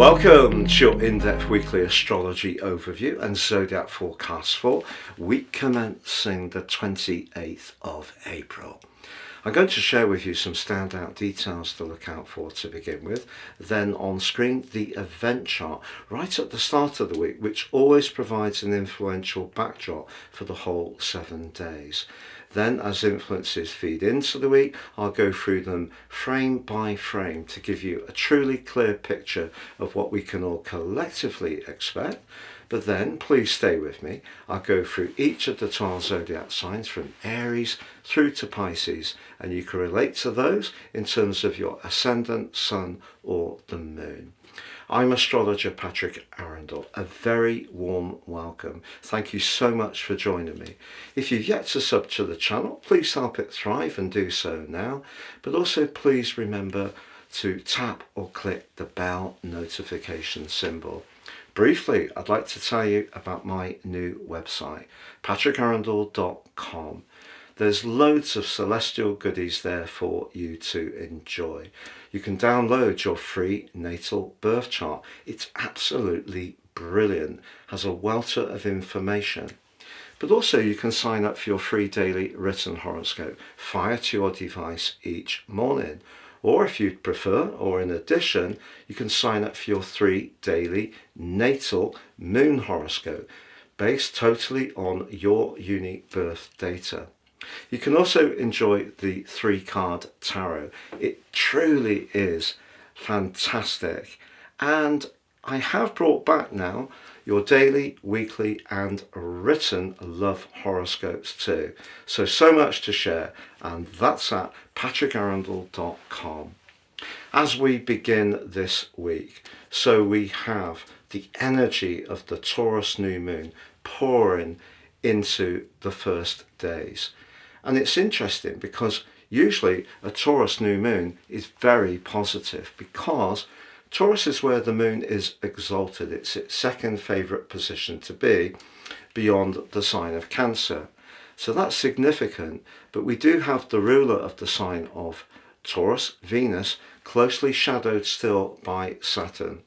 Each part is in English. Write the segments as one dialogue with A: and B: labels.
A: Welcome to your in-depth weekly astrology overview and zodiac forecast for week commencing the 28th of April. I'm going to share with you some standout details to look out for to begin with. Then on screen, the event chart right at the start of the week, which always provides an influential backdrop for the whole 7 days. Then, as influences feed into the week, I'll go through them frame by frame to give you a truly clear picture of what we can all collectively expect. But then, please stay with me. I'll go through each of the 12 zodiac signs from Aries through to Pisces, and you can relate to those in terms of your ascendant, sun, or the moon. I'm astrologer Patrick Arundell. A very warm welcome. Thank you so much for joining me. If you've yet to sub to the channel, please help it thrive and do so now. But also please remember to tap or click the bell notification symbol. Briefly, I'd like to tell you about my new website, patrickarundell.com. There's loads of celestial goodies there for you to enjoy. You can download your free natal birth chart. It's absolutely brilliant, has a welter of information. But also you can sign up for your free daily written horoscope fired to your device each morning. Or if you'd prefer, or in addition, you can sign up for your 3 daily natal moon horoscope based totally on your unique birth data. You can also enjoy the 3-card tarot. It truly is fantastic. And I have brought back now your daily, weekly and written love horoscopes too. So much to share, and that's at patrickarundell.com. As we begin this week, so we have the energy of the Taurus new moon pouring into the first days. And it's interesting because usually a Taurus new moon is very positive because Taurus is where the moon is exalted. It's its second favourite position to be beyond the sign of Cancer. So that's significant, but we do have the ruler of the sign of Taurus, Venus, closely shadowed still by Saturn.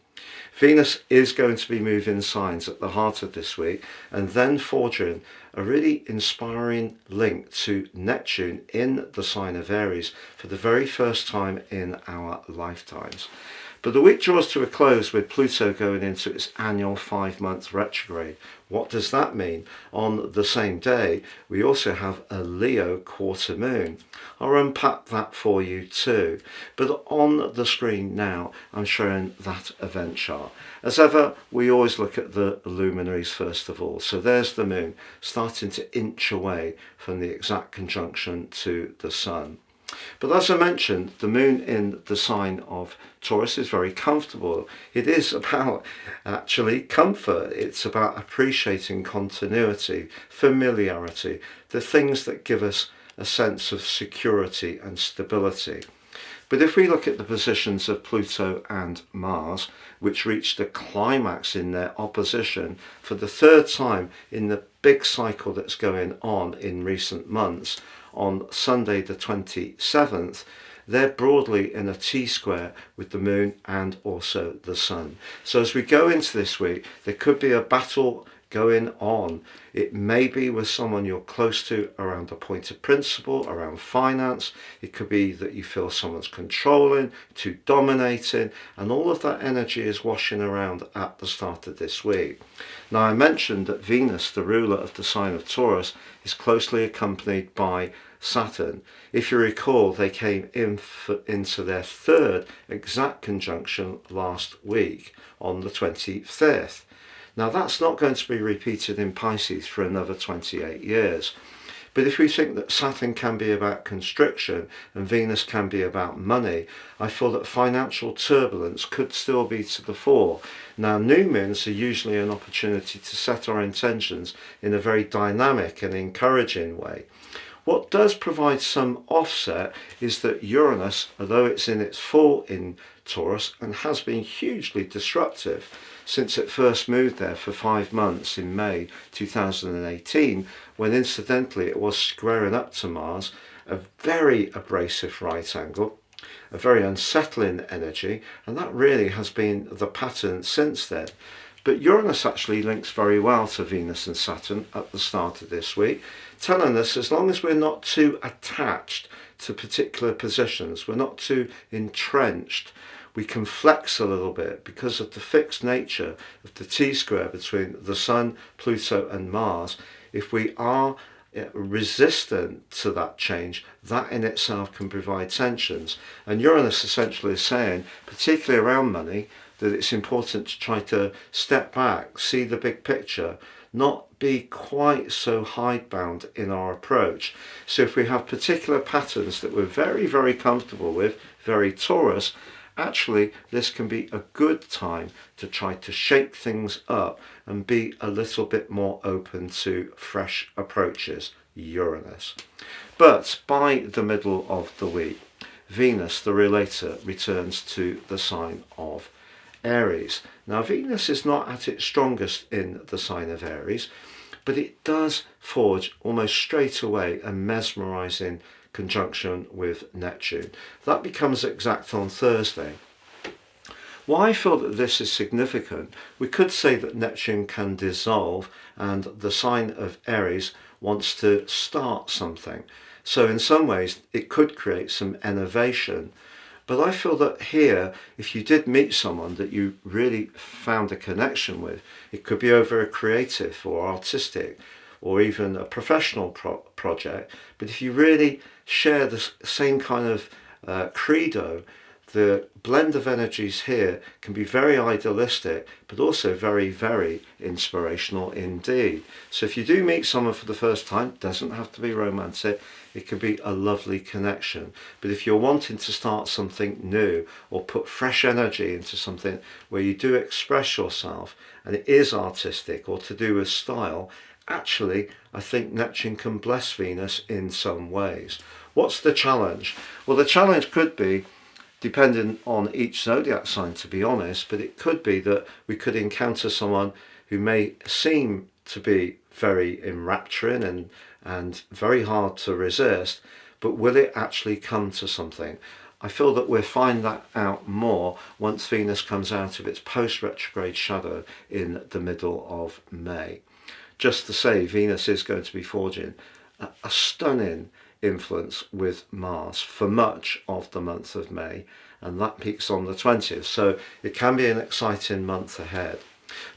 A: Venus is going to be moving signs at the heart of this week and then forging a really inspiring link to Neptune in the sign of Aries for the very first time in our lifetimes. But the week draws to a close with Pluto going into its annual 5-month retrograde. What does that mean? On the same day, we also have a Leo quarter moon. I'll unpack that for you too. But on the screen now, I'm showing that event chart. As ever, we always look at the luminaries first of all. So there's the moon starting to inch away from the exact conjunction to the sun. But as I mentioned, the moon in the sign of Taurus is very comfortable. It is about actually comfort. It's about appreciating continuity, familiarity, the things that give us a sense of security and stability. But if we look at the positions of Pluto and Mars, which reached a climax in their opposition for the 3rd time in the big cycle that's going on in recent months, on Sunday the 27th, they're broadly in a T-square with the moon and also the sun. So as we go into this week, there could be a battle going on. It may be with someone you're close to around a point of principle, around finance. It could be that you feel someone's controlling, too dominating, and all of that energy is washing around at the start of this week. Now, I mentioned that Venus, the ruler of the sign of Taurus, is closely accompanied by Saturn. If you recall, they came into their 3rd exact conjunction last week on the 25th. Now, that's not going to be repeated in Pisces for another 28 years. But if we think that Saturn can be about constriction and Venus can be about money, I feel that financial turbulence could still be to the fore. Now, new moons are usually an opportunity to set our intentions in a very dynamic and encouraging way. What does provide some offset is that Uranus, although it's in its full in Taurus and has been hugely disruptive since it first moved there for 5 months in May 2018, when incidentally it was squaring up to Mars, a very abrasive right angle. a very unsettling energy, and that really has been the pattern since then. But Uranus actually links very well to Venus and Saturn at the start of this week, telling us as long as we're not too attached to particular positions, we're not too entrenched, we can flex a little bit because of the fixed nature of the T-square between the Sun, Pluto and Mars. If we are resistant to that change, that in itself can provide tensions. And Uranus essentially is saying, particularly around money, that it's important to try to step back, see the big picture, not be quite so hidebound in our approach. So if we have particular patterns that we're very, very comfortable with, very Taurus, actually this can be a good time to try to shake things up and be a little bit more open to fresh approaches, Uranus. But by the middle of the week, Venus, the relator, returns to the sign of Aries. Now Venus is not at its strongest in the sign of Aries, but it does forge almost straight away a mesmerizing conjunction with Neptune. That becomes exact on Thursday. Why I feel that this is significant, we could say that Neptune can dissolve and the sign of Aries wants to start something. So in some ways it could create some innovation. But I feel that here, if you did meet someone that you really found a connection with, it could be over a creative or artistic or even a professional project. But if you really share the same kind of credo, the blend of energies here can be very idealistic, but also very, very inspirational indeed. So if you do meet someone for the first time, it doesn't have to be romantic, it can be a lovely connection. But if you're wanting to start something new or put fresh energy into something where you do express yourself and it is artistic or to do with style, actually I think Neptune can bless Venus in some ways. What's the challenge? Well, the challenge could be, depending on each zodiac sign to be honest, but it could be that we could encounter someone who may seem to be very enrapturing and very hard to resist, but will it actually come to something? I feel that we'll find that out more once Venus comes out of its post-retrograde shadow in the middle of May. Just to say, Venus is going to be forging a stunning influence with Mars for much of the month of May, and that peaks on the 20th, so it can be an exciting month ahead.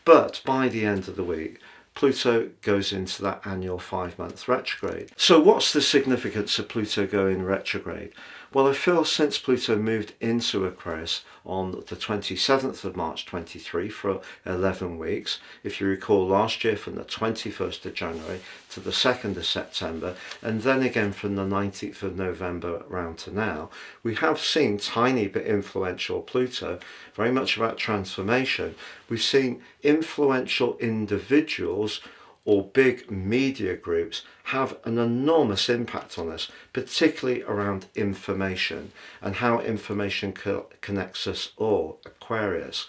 A: But by the end of the week, Pluto goes into that annual 5-month retrograde. So what's the significance of Pluto going retrograde? Well, I feel since Pluto moved into Aquarius on the 27th of March 23 for 11 weeks, if you recall last year from the 21st of January to the 2nd of September, and then again from the 19th of November round to now, we have seen tiny but influential Pluto, very much about transformation. We've seen influential individuals or big media groups have an enormous impact on us, particularly around information and how information connects us all, Aquarius.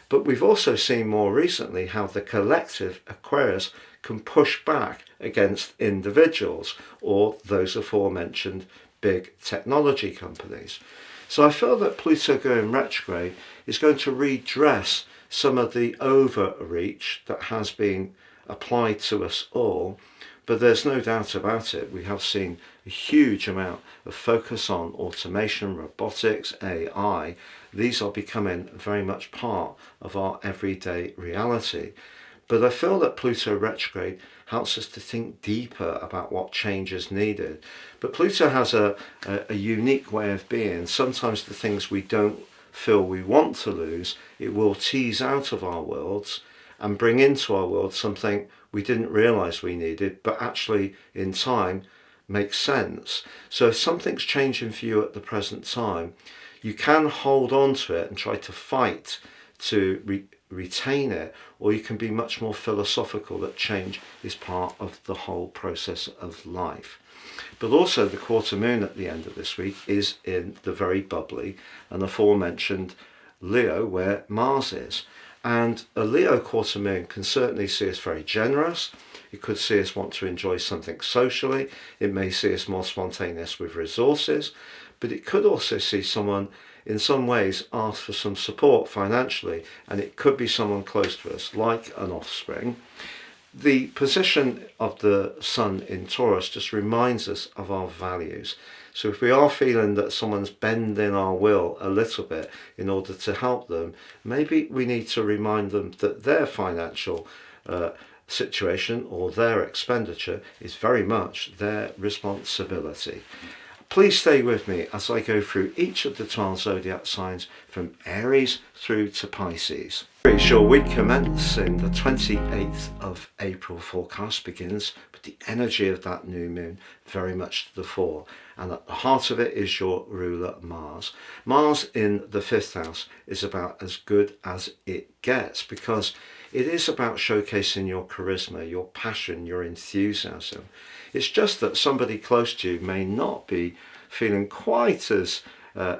A: But we've also seen more recently how the collective Aquarius can push back against individuals or those aforementioned big technology companies. So I feel that Pluto going retrograde is going to redress some of the overreach that has been applied to us all, but there's no doubt about it, we have seen a huge amount of focus on automation, robotics, AI. These are becoming very much part of our everyday reality. But I feel that Pluto retrograde helps us to think deeper about what change is needed. But Pluto has a unique way of being. Sometimes the things we don't feel we want to lose, it will tease out of our worlds and bring into our world something we didn't realize we needed, but actually in time makes sense. So if something's changing for you at the present time, you can hold on to it and try to fight to retain it, or you can be much more philosophical that change is part of the whole process of life. But also the quarter moon at the end of this week is in the very bubbly and aforementioned Leo, where Mars is. And a Leo quarter moon can certainly see us very generous. It could see us want to enjoy something socially. It may see us more spontaneous with resources. but it could also see someone in some ways ask for some support financially, and it could be someone close to us, like an offspring. The position of the Sun in Taurus just reminds us of our values. So if we are feeling that someone's bending our will a little bit in order to help them, maybe we need to remind them that their financial situation or their expenditure is very much their responsibility. Please stay with me as I go through each of the 12 zodiac signs from Aries through to Pisces. Your week commencing the 28th of April forecast begins with the energy of that new moon very much to the fore, and at the heart of it is your ruler Mars. Mars in the 5th house is about as good as it gets, because it is about showcasing your charisma, your passion, your enthusiasm. It's just that somebody close to you may not be feeling quite as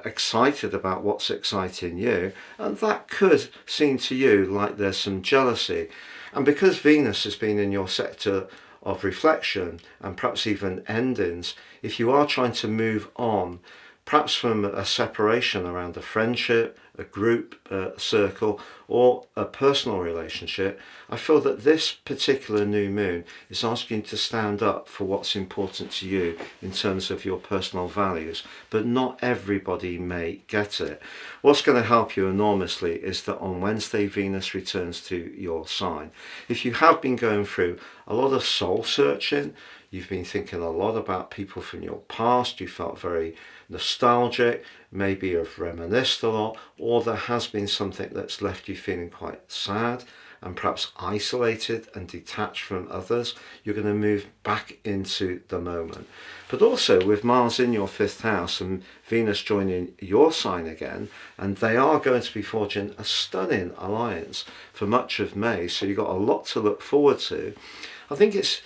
A: excited about what's exciting you, and that could seem to you like there's some jealousy. And because Venus has been in your sector of reflection and perhaps even endings, if you are trying to move on, perhaps from a separation around a friendship, a group circle, or a personal relationship, I feel that this particular new moon is asking you to stand up for what's important to you in terms of your personal values, but not everybody may get it. What's going to help you enormously is that on Wednesday, Venus returns to your sign. If you have been going through a lot of soul searching, you've been thinking a lot about people from your past, you felt very nostalgic, maybe have reminisced a lot, or there has been something that's left you feeling quite sad and perhaps isolated and detached from others, you're going to move back into the moment. But also with Mars in your 5th house and Venus joining your sign again, and they are going to be forging a stunning alliance for much of May, so you've got a lot to look forward to. I think it's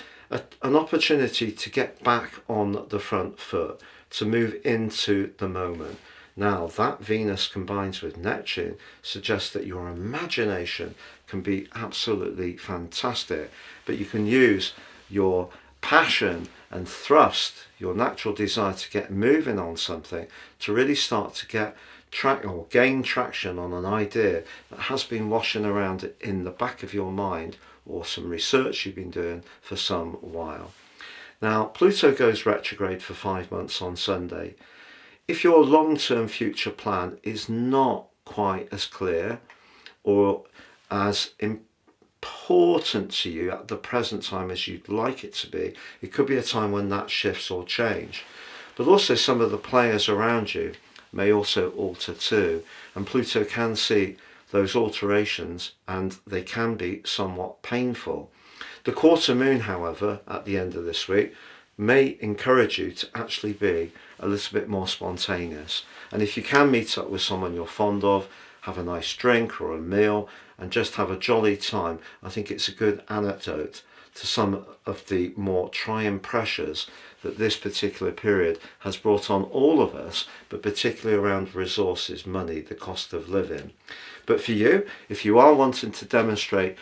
A: an opportunity to get back on the front foot, to move into the moment. Now, that Venus combines with Neptune suggests that your imagination can be absolutely fantastic, but you can use your passion and thrust, your natural desire to get moving on something, to really start to get gain traction on an idea that has been washing around in the back of your mind, or some research you've been doing for some while. Now, Pluto goes retrograde for 5 months on Sunday. If your long-term future plan is not quite as clear or as important to you at the present time as you'd like it to be, it could be a time when that shifts or change. But also some of the players around you may also alter too, and Pluto can see those alterations and they can be somewhat painful. The quarter moon, however, at the end of this week may encourage you to actually be a little bit more spontaneous. And if you can meet up with someone you're fond of, have a nice drink or a meal and just have a jolly time, I think it's a good antidote to some of the more trying pressures that this particular period has brought on all of us, but particularly around resources, money, the cost of living. But for you, if you are wanting to demonstrate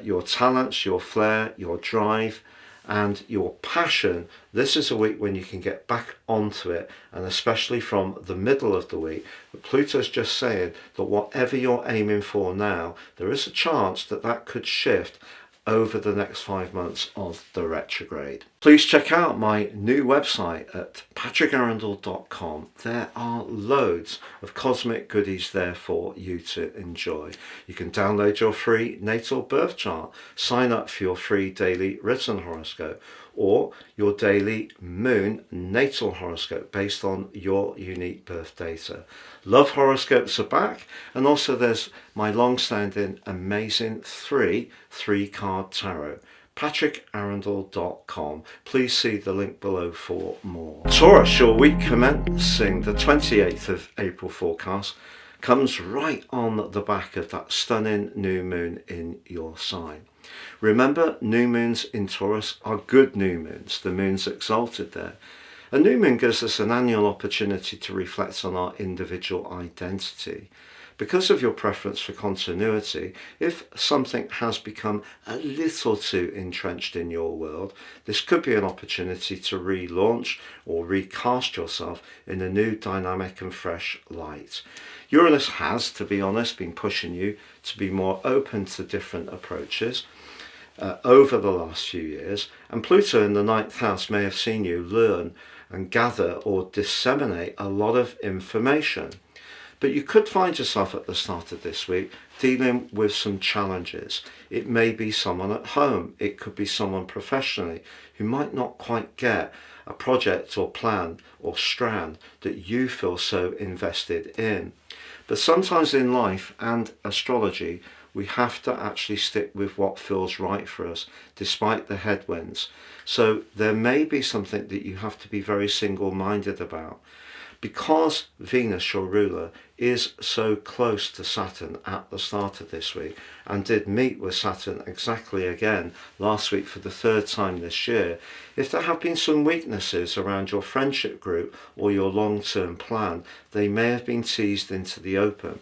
A: your talents, your flair, your drive, and your passion, this is a week when you can get back onto it, and especially from the middle of the week. But Pluto's just saying that whatever you're aiming for now, there is a chance that that could shift over the next 5 months of the retrograde. Please check out my new website at patrickarundell.com. There are loads of cosmic goodies there for you to enjoy. You can download your free natal birth chart, sign up for your free daily written horoscope, or your daily moon natal horoscope based on your unique birth data. Love horoscopes are back, and also there's my long-standing amazing three-card tarot. patrickarundell.com. Please see the link below for more. Taurus, your week commencing the 28th of April forecast comes right on the back of that stunning new moon in your sign. Remember, new moons in Taurus are good new moons. The moon's exalted there. A new moon gives us an annual opportunity to reflect on our individual identity. Because of your preference for continuity, if something has become a little too entrenched in your world, this could be an opportunity to relaunch or recast yourself in a new dynamic and fresh light. Uranus has, to be honest, been pushing you to be more open to different approaches over the last few years, and Pluto in the 9th house may have seen you learn and gather or disseminate a lot of information. But you could find yourself at the start of this week dealing with some challenges. It may be someone at home, it could be someone professionally who might not quite get a project or plan or strand that you feel so invested in. But sometimes in life and astrology, we have to actually stick with what feels right for us, despite the headwinds. So there may be something that you have to be very single-minded about. Because Venus, your ruler, is so close to Saturn at the start of this week and did meet with Saturn exactly again last week for the 3rd time this year, if there have been some weaknesses around your friendship group or your long-term plan, they may have been teased into the open.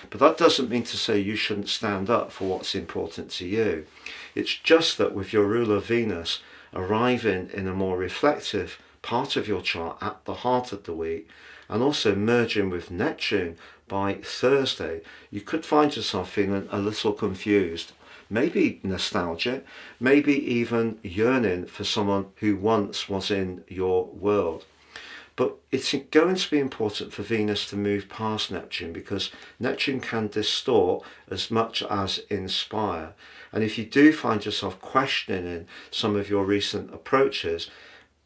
A: But that doesn't mean to say you shouldn't stand up for what's important to you. It's just that with your ruler Venus arriving in a more reflective part of your chart at the heart of the week, and also merging with Neptune by Thursday, you could find yourself feeling a little confused, maybe nostalgic, maybe even yearning for someone who once was in your world. But it's going to be important for Venus to move past Neptune, because Neptune can distort as much as inspire. And if you do find yourself questioning some of your recent approaches,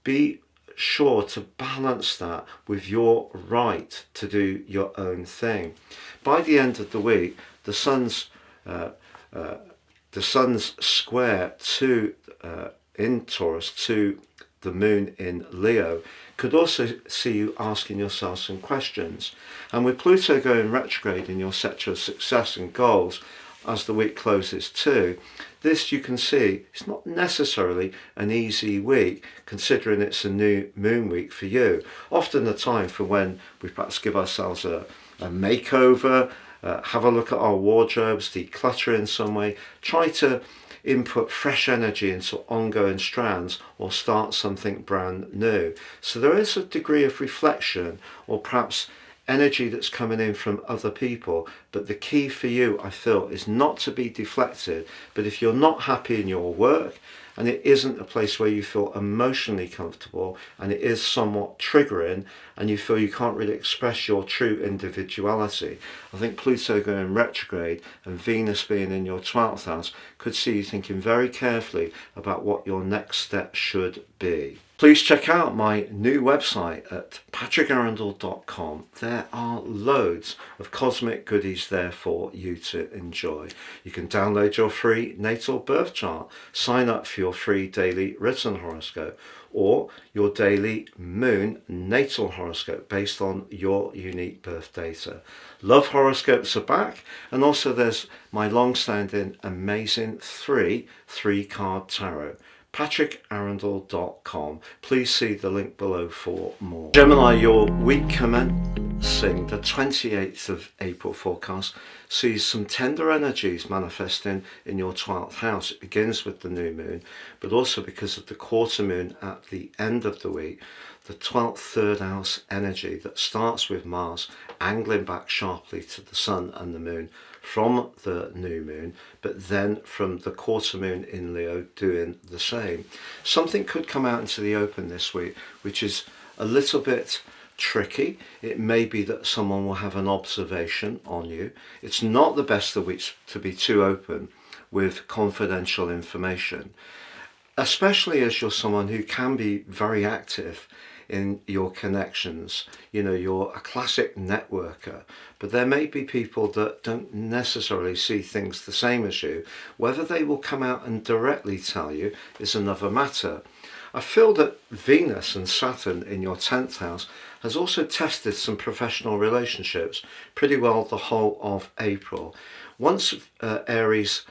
A: be sure to balance that with your right to do your own thing. By the end of the week, the sun's square to in Taurus to the moon in Leo could also see you asking yourself some questions. And with Pluto going retrograde in your sector of success and goals as the week closes too, this, you can see, it's not necessarily an easy week, considering it's a new moon week for you. Often the time for when we perhaps give ourselves a makeover, have a look at our wardrobes, declutter in some way, try to input fresh energy into ongoing strands or start something brand new. So there is a degree of reflection or perhaps energy that's coming in from other people, but the key for you, I feel, is not to be deflected. But if you're not happy in your work and it isn't a place where you feel emotionally comfortable and it is somewhat triggering and you feel you can't really express your true individuality, I think Pluto going retrograde and Venus being in your 12th house could see you thinking very carefully about what your next step should be. Please check out my new website at patrickarundell.com. There are loads of cosmic goodies there for you to enjoy. You can download your free natal birth chart, sign up for your free daily written horoscope, or your daily moon natal horoscope based on your unique birth data. Love horoscopes are back, and also there's my long-standing amazing three-card tarot. patrickarundell.com. Please see the link below for more. Gemini, your week commencing the 28th of April forecast sees some tender energies manifesting in your 12th house. It begins with the new moon, but also because of the quarter moon at the end of the week, the 12th third house energy that starts with Mars angling back sharply to the sun and the moon from the new moon, but then from the quarter moon in Leo doing the same. Something could come out into the open this week, which is a little bit tricky. It may be that someone will have an observation on you. It's not the best of weeks to be too open with confidential information, especially as you're someone who can be very active in your connections. You know, you're a classic networker, but there may be people that don't necessarily see things the same as you. Whether they will come out and directly tell you is another matter. I feel that Venus and Saturn in your 10th house has also tested some professional relationships pretty well the whole of April. Once Aries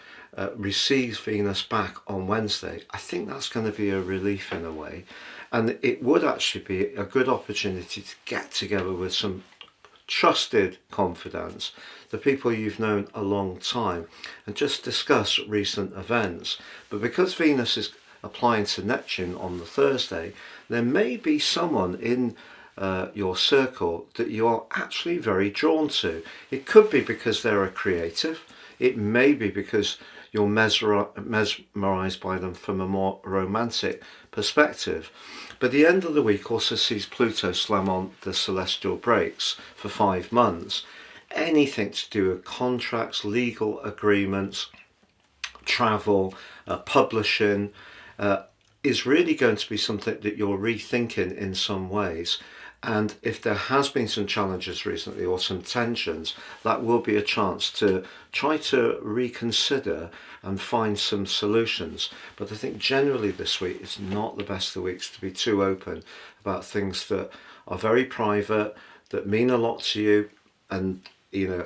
A: receives Venus back on Wednesday, I think that's going to be a relief in a way. And it would actually be a good opportunity to get together with some trusted confidants, the people you've known a long time, and just discuss recent events. But because Venus is applying to Neptune on the Thursday, there may be someone in your circle that you are actually very drawn to. It could be because they're a creative. It may be because you're mesmerized by them from a more romantic perspective. But the end of the week also sees Pluto slam on the celestial brakes for 5 months. Anything to do with contracts, legal agreements, travel, publishing, is really going to be something that you're rethinking in some ways. And if there has been some challenges recently or some tensions, that will be a chance to try to reconsider and find some solutions. But I think generally this week it's not the best of weeks to be too open about things that are very private, that mean a lot to you. And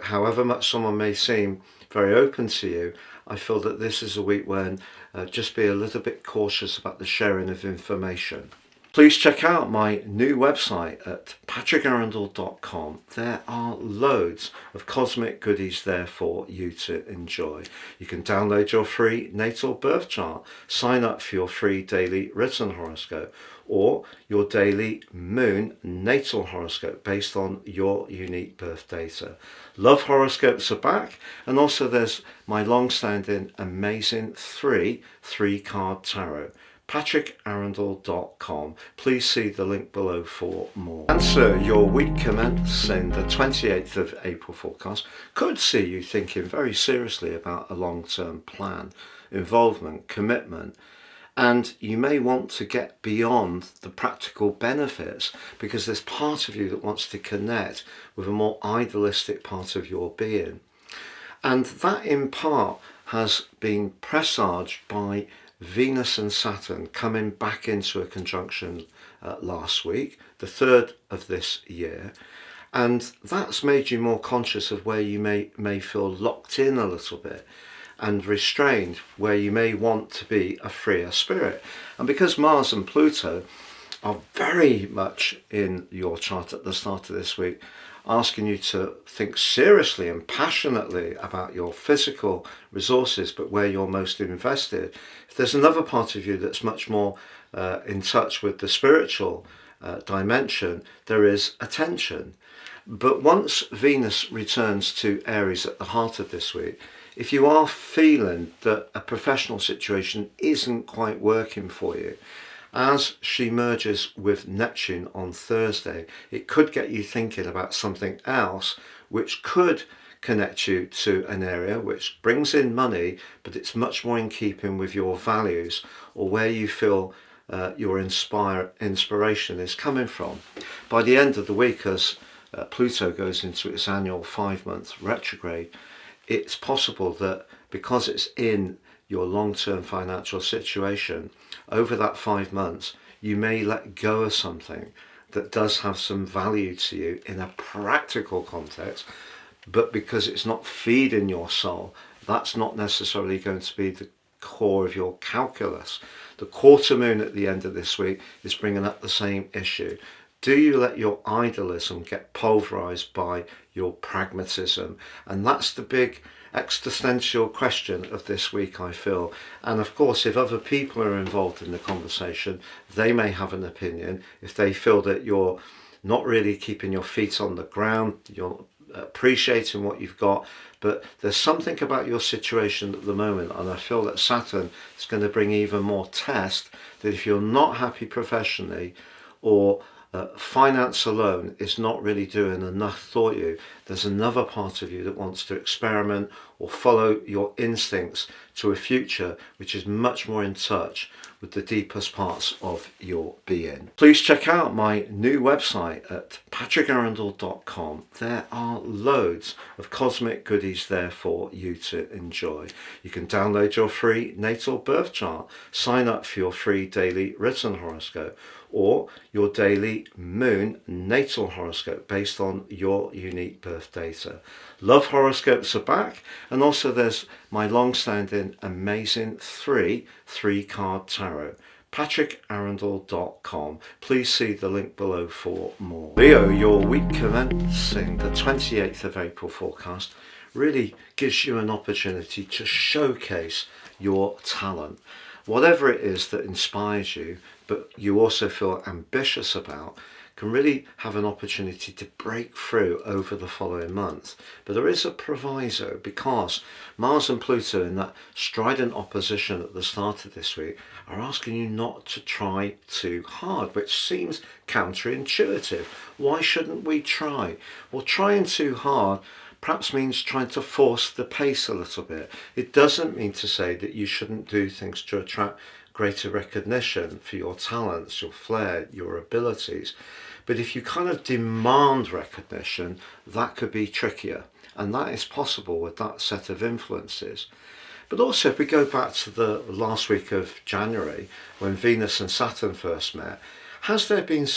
A: however much someone may seem very open to you, I feel that this is a week when just be a little bit cautious about the sharing of information. Please check out my new website at patrickarundell.com. There are loads of cosmic goodies there for you to enjoy. You can download your free natal birth chart, sign up for your free daily written horoscope, or your daily moon natal horoscope based on your unique birth data. Love horoscopes are back, and also there's my long-standing amazing three-card tarot. patrickarundell.com. Please see the link below for more. Cancer, your week commencing the 28th of April forecast could see you thinking very seriously about a long-term plan, involvement, commitment, and you may want to get beyond the practical benefits because there's part of you that wants to connect with a more idealistic part of your being. And that in part has been presaged by Venus and Saturn coming back into a conjunction last week, the third of this year, and that's made you more conscious of where you may feel locked in a little bit and restrained, where you may want to be a freer spirit. And because Mars and Pluto are very much in your chart at the start of this week, asking you to think seriously and passionately about your physical resources, but where you're most invested. If there's another part of you that's much more in touch with the spiritual dimension, there is attention. But once Venus returns to Aries at the heart of this week, if you are feeling that a professional situation isn't quite working for you, as she merges with Neptune on Thursday, it could get you thinking about something else which could connect you to an area which brings in money, but it's much more in keeping with your values or where you feel your inspiration is coming from. By the end of the week, as Pluto goes into its annual 5-month retrograde, it's possible that because it's in your long-term financial situation, over that 5 months, you may let go of something that does have some value to you in a practical context, but because it's not feeding your soul, that's not necessarily going to be the core of your calculus. The quarter moon at the end of this week is bringing up the same issue. Do you let your idealism get pulverized by your pragmatism? And that's the big existential question of this week, I feel. And of course, if other people are involved in the conversation, they may have an opinion. If they feel that you're not really keeping your feet on the ground, you're appreciating what you've got, but there's something about your situation at the moment, and I feel that Saturn is going to bring even more test, that if you're not happy professionally, or finance alone is not really doing enough for you, there's another part of you that wants to experiment or follow your instincts to a future which is much more in touch with the deepest parts of your being. Please check out my new website at patrickarundell.com. There are loads of cosmic goodies there for you to enjoy. You can download your free natal birth chart, sign up for your free daily written horoscope, or your daily moon natal horoscope based on your unique birth data. Love horoscopes are back, and also there's my long-standing amazing three-card tarot. patrickarundell.com. Please see the link below for more. Leo, your week commencing the 28th of April forecast really gives you an opportunity to showcase your talent. Whatever it is that inspires you, but you also feel ambitious about, can really have an opportunity to break through over the following month. But there is a proviso, because Mars and Pluto in that strident opposition at the start of this week are asking you not to try too hard, which seems counterintuitive. Why shouldn't we try? Well, trying too hard perhaps means trying to force the pace a little bit. It doesn't mean to say that you shouldn't do things to attract greater recognition for your talents, your flair, your abilities. But if you kind of demand recognition, that could be trickier. And that is possible with that set of influences. But also, if we go back to the last week of January, when Venus and Saturn first met, has there been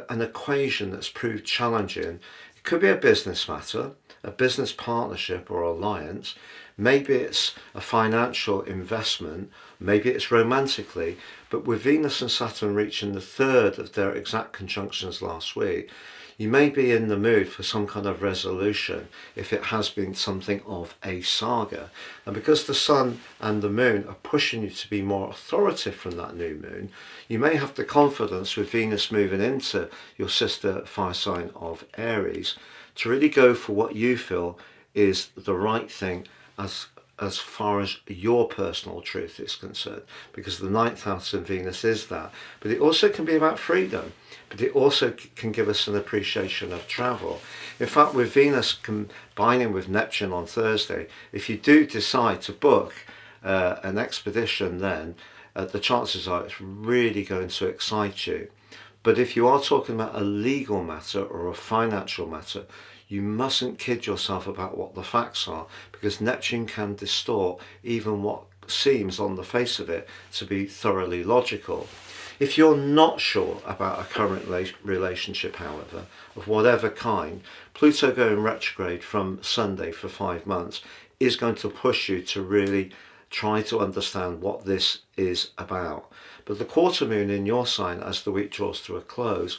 A: an equation that's proved challenging? It could be a business matter, a business partnership or alliance. Maybe it's a financial investment, maybe it's romantically, but with Venus and Saturn reaching the third of their exact conjunctions last week, you may be in the mood for some kind of resolution if it has been something of a saga. And because the Sun and the Moon are pushing you to be more authoritative from that new moon, you may have the confidence with Venus moving into your sister fire sign of Aries to really go for what you feel is the right thing as far as your personal truth is concerned, because the ninth house of Venus is that. But it also can be about freedom, but it also can give us an appreciation of travel. In fact, with Venus combining with Neptune on Thursday, if you do decide to book an expedition, then the chances are it's really going to excite you. But if you are talking about a legal matter or a financial matter, you mustn't kid yourself about what the facts are, because Neptune can distort even what seems on the face of it to be thoroughly logical. If you're not sure about a current relationship, however, of whatever kind, Pluto going retrograde from Sunday for 5 months is going to push you to really try to understand what this is about. But the quarter moon in your sign, as the week draws to a close,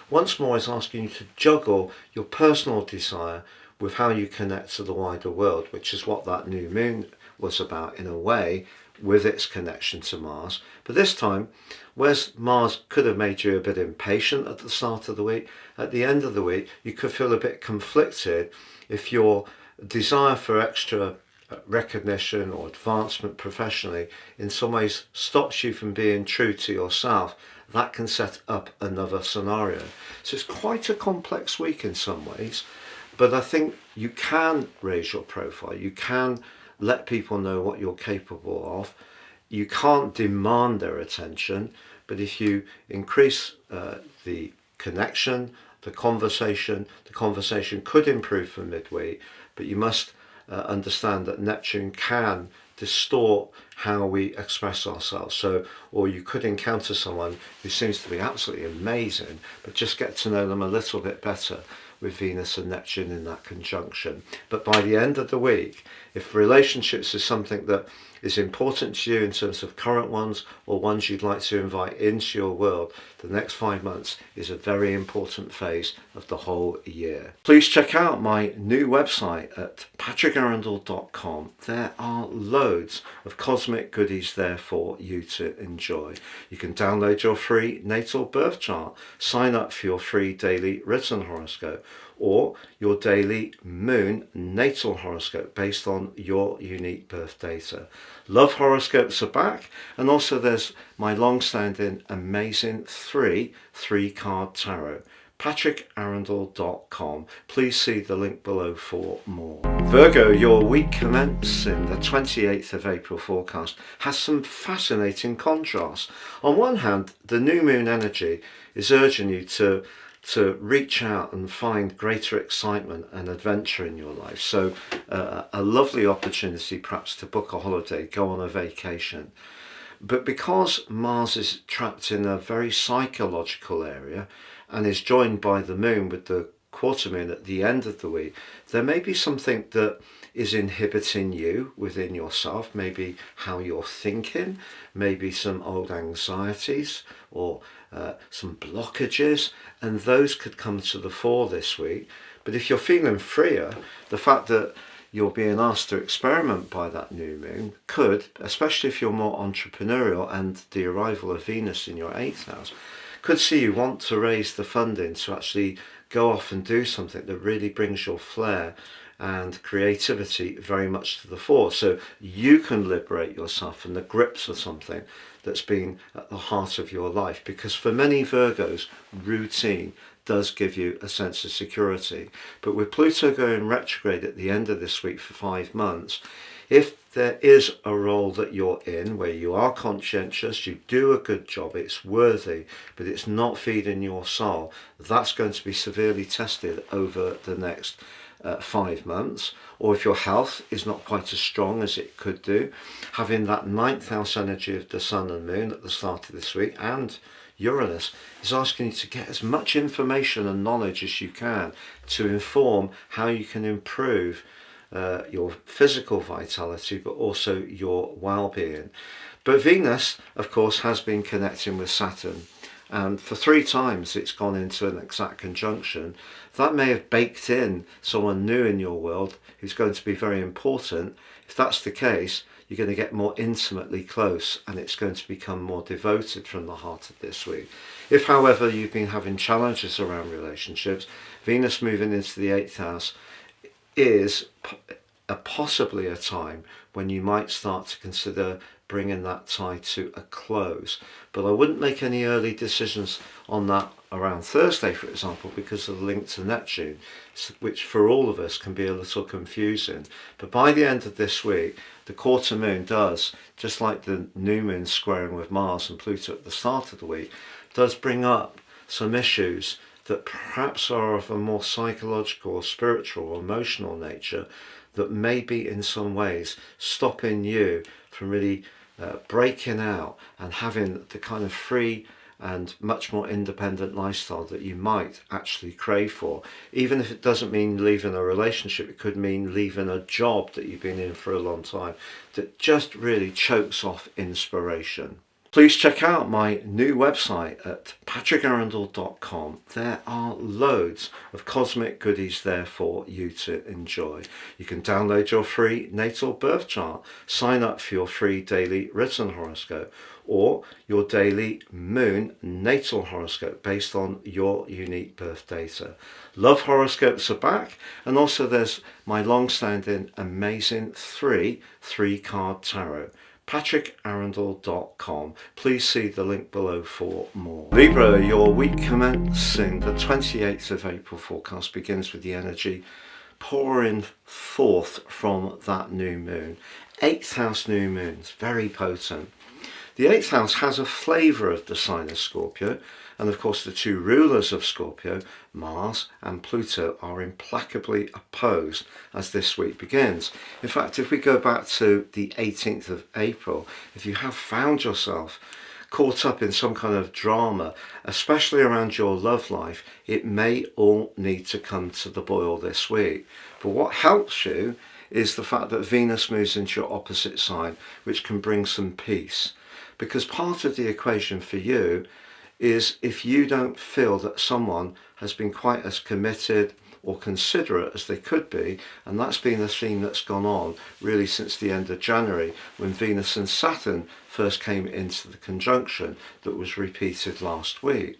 A: once more is asking you to juggle your personal desire with how you connect to the wider world, which is what that new moon was about in a way, with its connection to Mars. But this time, whereas Mars could have made you a bit impatient at the start of the week, at the end of the week you could feel a bit conflicted if your desire for extra recognition or advancement professionally in some ways stops you from being true to yourself. That can set up another scenario. So it's quite a complex week in some ways, but I think you can raise your profile. You can let people know what you're capable of. You can't demand their attention, but if you increase the connection, the conversation could improve for midweek, but you must understand that Neptune can distort how we express ourselves. So, or you could encounter someone who seems to be absolutely amazing, but just get to know them a little bit better with Venus and Neptune in that conjunction. But by the end of the week, if relationships is something that is important to you in terms of current ones or ones you'd like to invite into your world, the next 5 months is a very important phase of the whole year. Please check out my new website at patrickarundell.com. There are loads of cosmic goodies there for you to enjoy. You can download your free natal birth chart, sign up for your free daily written horoscope, or your daily moon natal horoscope based on your unique birth data. Love horoscopes are back, and also there's my long-standing amazing three-card tarot. patrickarundell.com. Please see the link below for more. Virgo, your week commencing the 28th of April forecast has some fascinating contrasts. On one hand, the new moon energy is urging you to reach out and find greater excitement and adventure in your life. So a lovely opportunity perhaps to book a holiday, go on a vacation. But because Mars is trapped in a very psychological area and is joined by the moon with the quarter moon at the end of the week, there may be something that is inhibiting you within yourself, maybe how you're thinking, maybe some old anxieties or some blockages, and those could come to the fore this week. But if you're feeling freer, the fact that you're being asked to experiment by that new moon could, especially if you're more entrepreneurial and the arrival of Venus in your 8th house, could see you want to raise the funding to actually go off and do something that really brings your flair and creativity very much to the fore, so you can liberate yourself from the grips of something that's been at the heart of your life. Because for many Virgos, routine does give you a sense of security. But with Pluto going retrograde at the end of this week for 5 months, if there is a role that you're in where you are conscientious, you do a good job, it's worthy, but it's not feeding your soul, that's going to be severely tested over the next 5 months. Or if your health is not quite as strong as it could do, having that 9th house energy of the Sun and Moon at the start of this week, and Uranus, is asking you to get as much information and knowledge as you can to inform how you can improve your physical vitality, but also your well-being. But Venus, of course, has been connecting with Saturn, and for 3 times it's gone into an exact conjunction. That may have baked in someone new in your world who's going to be very important. If that's the case, you're going to get more intimately close, and it's going to become more devoted from the heart of this week. If, however, you've been having challenges around relationships, Venus moving into the 8th house is possibly a time when you might start to consider bringing that tie to a close. But I wouldn't make any early decisions on that around Thursday, for example, because of the link to Neptune, which for all of us can be a little confusing. But by the end of this week, the quarter moon does, just like the new moon squaring with Mars and Pluto at the start of the week, does bring up some issues that perhaps are of a more psychological or spiritual or emotional nature that may be in some ways stopping you from really breaking out and having the kind of free and much more independent lifestyle that you might actually crave for. Even if it doesn't mean leaving a relationship, it could mean leaving a job that you've been in for a long time that just really chokes off inspiration. Please check out my new website at patrickarundell.com. There are loads of cosmic goodies there for you to enjoy. You can download your free natal birth chart, sign up for your free daily written horoscope, or your daily moon natal horoscope based on your unique birth data. Love horoscopes are back, and also there's my long-standing amazing three-card tarot. patrickarundell.com. Please see the link below for more. Libra, your week commencing the 28th of April forecast begins with the energy pouring forth from that new moon. 8th house new moons, very potent. The 8th house has a flavour of the sign of Scorpio, and of course the 2 rulers of Scorpio, Mars and Pluto, are implacably opposed as this week begins. In fact, if we go back to the 18th of April, if you have found yourself caught up in some kind of drama, especially around your love life, it may all need to come to the boil this week. But what helps you is the fact that Venus moves into your opposite sign, which can bring some peace. Because part of the equation for you is if you don't feel that someone has been quite as committed or considerate as they could be, and that's been a theme that's gone on really since the end of January, when Venus and Saturn first came into the conjunction that was repeated last week.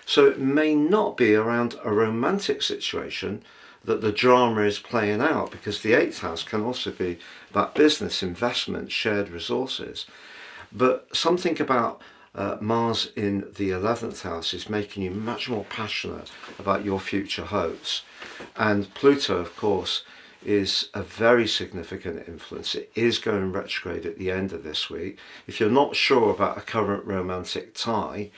A: So it may not be around a romantic situation that the drama is playing out, because the 8th house can also be about business, investment, shared resources. But something about Mars in the 11th house is making you much more passionate about your future hopes. And Pluto, of course, is a very significant influence. It is going retrograde at the end of this week. If you're not sure about a current romantic tie,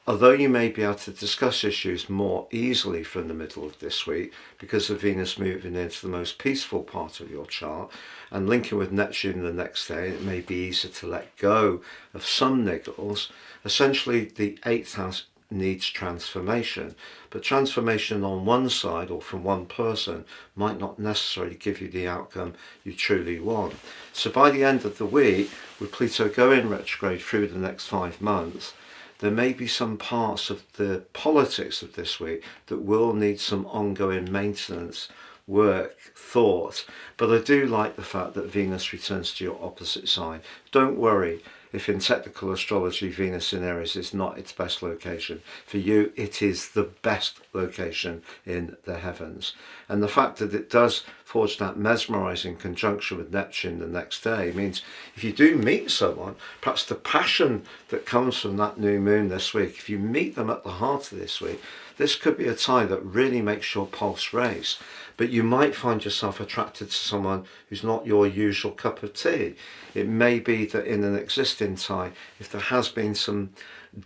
A: although you may be able to discuss issues more easily from the middle of this week because of Venus moving into the most peaceful part of your chart and linking with Neptune the next day, it may be easier to let go of some niggles. Essentially, the 8th house needs transformation. But transformation on one side or from one person might not necessarily give you the outcome you truly want. So by the end of the week, with Pluto going retrograde through the next 5 months, there may be some parts of the politics of this week that will need some ongoing maintenance, work, thought. But I do like the fact that Venus returns to your opposite sign. Don't worry if in technical astrology Venus in Aries is not its best location. For you, it is the best location in the heavens. And the fact that it does forge that mesmerizing conjunction with Neptune the next day means if you do meet someone, perhaps the passion that comes from that new moon this week, if you meet them at the heart of this week, this could be a time that really makes your pulse race. But you might find yourself attracted to someone who's not your usual cup of tea. It may be that in an existing tie, if there has been some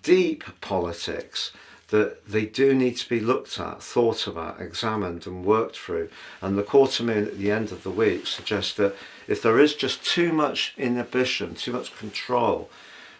A: deep politics, that they do need to be looked at, thought about, examined and worked through. And the quarter moon at the end of the week suggests that if there is just too much inhibition, too much control,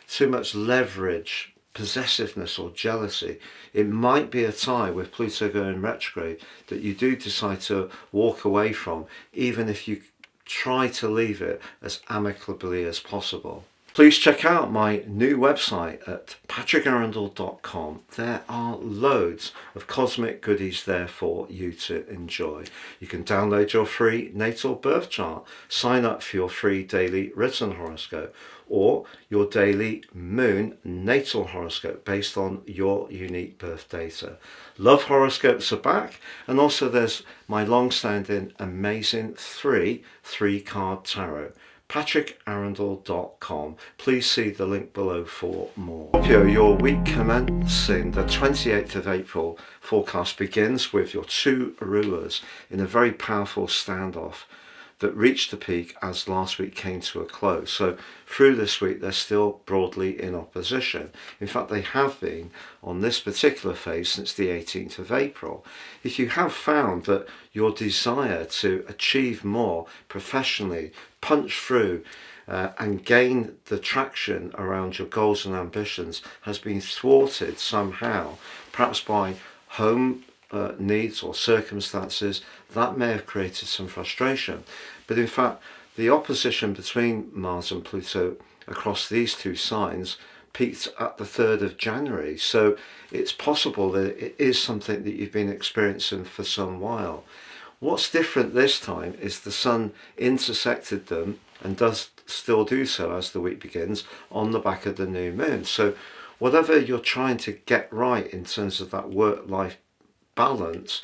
A: too much leverage, possessiveness or jealousy, it might be a tie with Pluto going retrograde that you do decide to walk away from, even if you try to leave it as amicably as possible. Please check out my new website at patrickarundell.com. There are loads of cosmic goodies there for you to enjoy. You can download your free natal birth chart, sign up for your free daily written horoscope, or your daily moon natal horoscope based on your unique birth data. Love horoscopes are back, and also there's my long-standing amazing three-card tarot. patrickarundell.com. Please see the link below for more. Scorpio, your week commencing the 28th of April forecast begins with your two rulers in a very powerful standoff that reached the peak as last week came to a close. So through this week they're still broadly in opposition. In fact, they have been on this particular phase since the 18th of April. If you have found that your desire to achieve more professionally, punch through and gain the traction around your goals and ambitions has been thwarted somehow, perhaps by home needs or circumstances, that may have created some frustration. But in fact, the opposition between Mars and Pluto across these two signs peaked at the 3rd of January. So it's possible that it is something that you've been experiencing for some while. What's different this time is the Sun intersected them and does still do so as the week begins on the back of the new moon. So whatever you're trying to get right in terms of that work-life balance,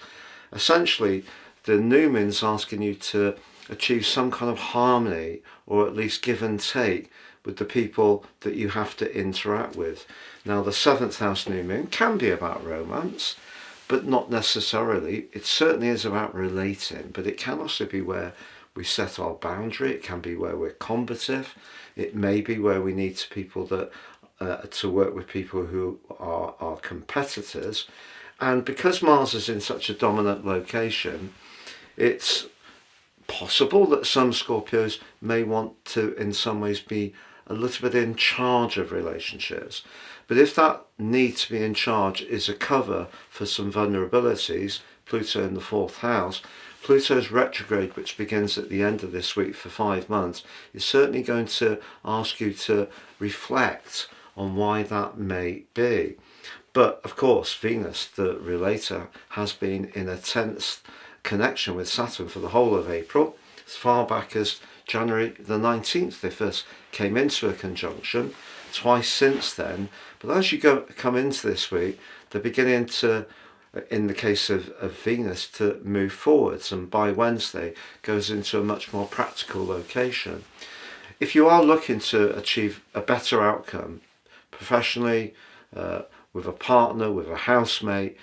A: essentially the new moon's asking you to achieve some kind of harmony, or at least give and take with the people that you have to interact with. Now the 7th house new moon can be about romance, but not necessarily. It certainly is about relating, but it can also be where we set our boundary. It can be where we're combative. It may be where we need people that to work with people who are competitors. And because Mars is in such a dominant location, it's possible that some Scorpios may want to in some ways be a little bit in charge of relationships. But if that need to be in charge is a cover for some vulnerabilities, Pluto in the 4th house, Pluto's retrograde, which begins at the end of this week for 5 months, is certainly going to ask you to reflect on why that may be. But of course, Venus, the relator, has been in a tense connection with Saturn for the whole of April, as far back as January the 19th. They first came into a conjunction, twice since then. But as you come into this week, they're beginning to, in the case of Venus, to move forwards, and by Wednesday goes into a much more practical location. If you are looking to achieve a better outcome professionally, with a partner, with a housemate,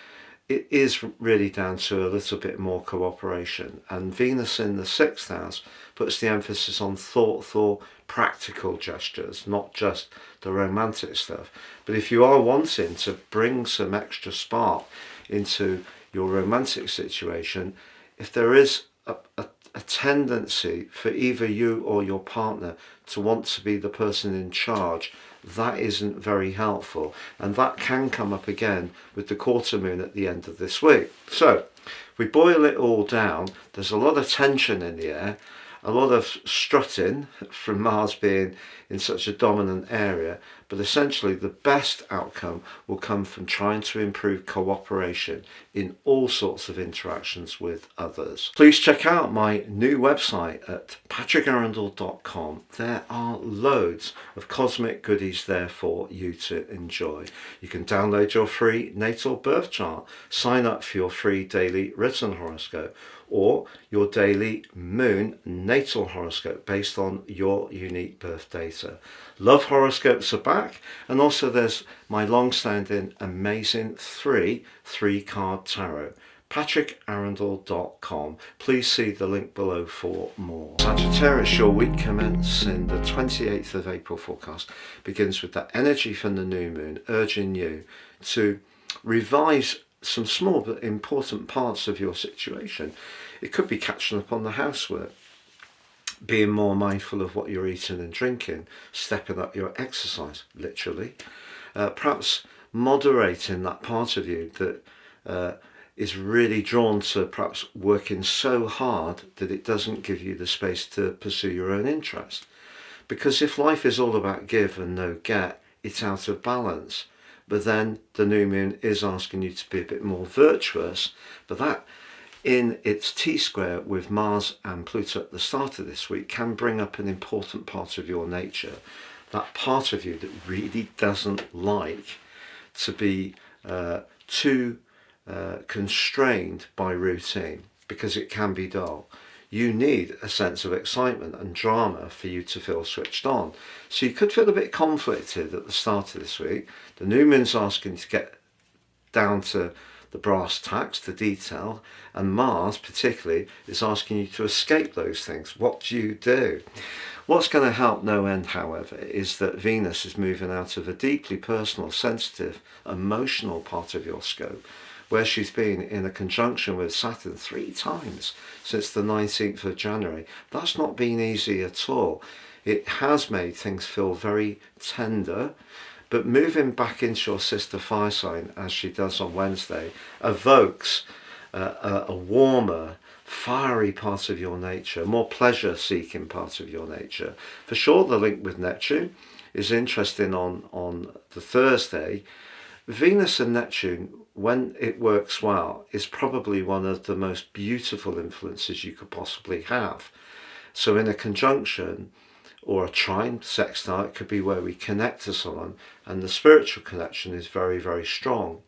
A: it is really down to a little bit more cooperation. And Venus in the 6th house puts the emphasis on thoughtful, practical gestures, not just the romantic stuff. But if you are wanting to bring some extra spark into your romantic situation, if there is a tendency for either you or your partner to want to be the person in charge, that isn't very helpful, and that can come up again with the quarter moon at the end of this week. So we boil it all down. There's a lot of tension in the air, a lot of strutting from Mars being in such a dominant area, but essentially the best outcome will come from trying to improve cooperation in all sorts of interactions with others. Please check out my new website at patrickarundell.com. There are loads of cosmic goodies there for you to enjoy. You can download your free natal birth chart, sign up for your free daily written horoscope, or your daily moon natal horoscope based on your unique birth data. Love horoscopes are back, and also there's my long-standing amazing three-card tarot. patrickarundell.com. Please see the link below for more. Sagittarius, your week commencing the 28th of April forecast begins with that energy from the new moon urging you to revise some small but important parts of your situation. It could be catching up on the housework, being more mindful of what you're eating and drinking, stepping up your exercise, literally. Perhaps moderating that part of you that is really drawn to perhaps working so hard that it doesn't give you the space to pursue your own interest. Because if life is all about give and no get, it's out of balance. But then the new moon is asking you to be a bit more virtuous, but that in its T-square with Mars and Pluto at the start of this week can bring up an important part of your nature, that part of you that really doesn't like to be too constrained by routine, because it can be dull. You need a sense of excitement and drama for you to feel switched on. So you could feel a bit conflicted at the start of this week. The new moon's asking you to get down to the brass tacks, the detail, and Mars particularly is asking you to escape those things. What do you do? What's going to help no end, however, is that Venus is moving out of a deeply personal, sensitive, emotional part of your scope, where she's been in a conjunction with Saturn 3 times since the 19th of January. That's not been easy at all. It has made things feel very tender, but moving back into your sister fire sign, as she does on Wednesday, evokes a warmer, fiery part of your nature, more pleasure-seeking part of your nature. For sure, the link with Neptune is interesting on the Thursday. Venus and Neptune, when it works well, is probably one of the most beautiful influences you could possibly have. So in a conjunction or a trine, sextile, it could be where we connect to someone and the spiritual connection is very, very strong.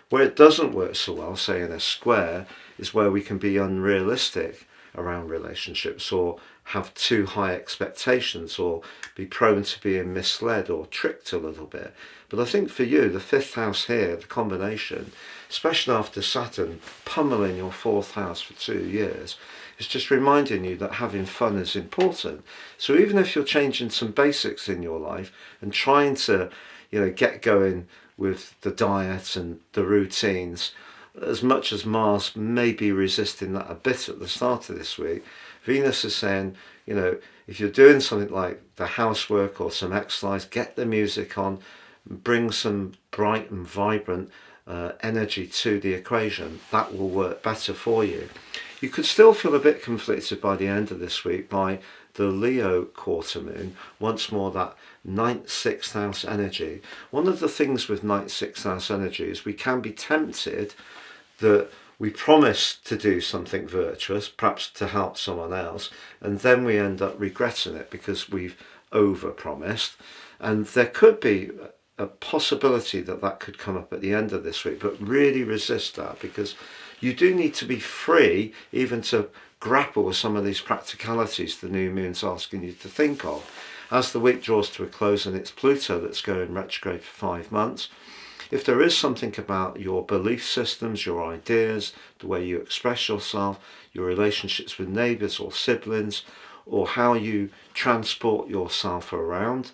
A: Where it doesn't work so well, say in a square, is where we can be unrealistic around relationships or have too high expectations or be prone to being misled or tricked a little bit. But I think for you, the fifth house here, the combination, especially after Saturn pummeling your fourth house for 2 years, is just reminding you that having fun is important. So even if you're changing some basics in your life and trying to, get going with the diet and the routines, as much as Mars may be resisting that a bit at the start of this week, Venus is saying, if you're doing something like the housework or some exercise, get the music on, bring some bright and vibrant energy to the equation. That will work better for you. You could still feel a bit conflicted by the end of this week by the Leo quarter moon, once more that ninth, sixth house energy. One of the things with ninth, sixth house energy is we can be tempted that we promise to do something virtuous, perhaps to help someone else, and then we end up regretting it because we've over-promised. And there could be a possibility that that could come up at the end of this week, but really resist that, because you do need to be free even to grapple with some of these practicalities the new moon's asking you to think of. As the week draws to a close and it's Pluto that's going retrograde for 5 months, if there is something about your belief systems, your ideas, the way you express yourself, your relationships with neighbours or siblings, or how you transport yourself around,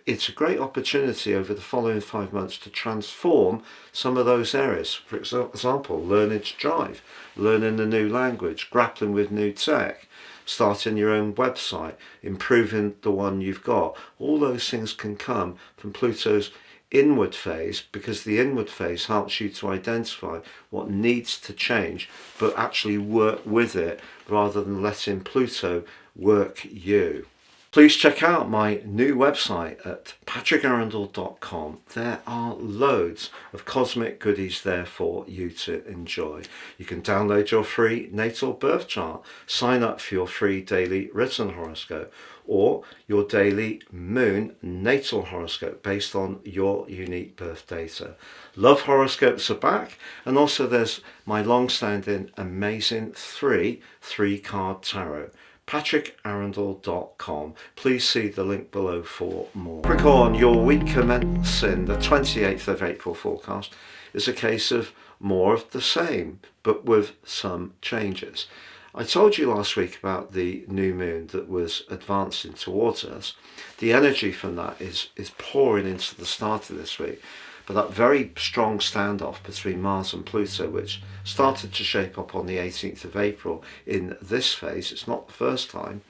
A: it's a great opportunity over the following 5 months to transform some of those areas. For example, learning to drive, learning a new language, grappling with new tech. starting your own website, improving the one you've got. All those things can come from Pluto's inward phase, because the inward phase helps you to identify what needs to change, but actually work with it rather than letting Pluto work you. Please check out my new website at patrickarundell.com. There are loads of cosmic goodies there for you to enjoy. You can download your free natal birth chart, sign up for your free daily written horoscope, or your daily moon natal horoscope based on your unique birth data. Love horoscopes are back, and also there's my long-standing amazing three-card tarot. patrickarundell.com. Please see the link below for more. Capricorn, your week commencing the 28th of April forecast is a case of more of the same, but with some changes. I told you last week about the new moon that was advancing towards us. The energy from that is pouring into the start of this week. But that very strong standoff between Mars and Pluto, which started to shape up on the 18th of April in this phase, it's not the first time,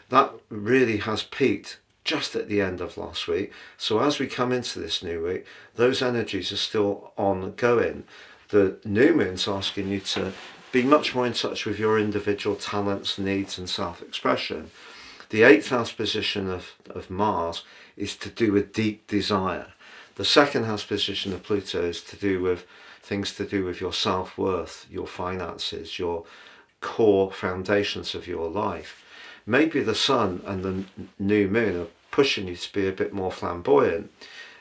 A: that really has peaked just at the end of last week. So as we come into this new week, those energies are still ongoing. The new moon's asking you to be much more in touch with your individual talents, needs and self-expression. The 8th house position of Mars is to do with deep desire. The 2nd house position of Pluto is to do with things to do with your self-worth, your finances, your core foundations of your life. Maybe the sun and the new moon are pushing you to be a bit more flamboyant,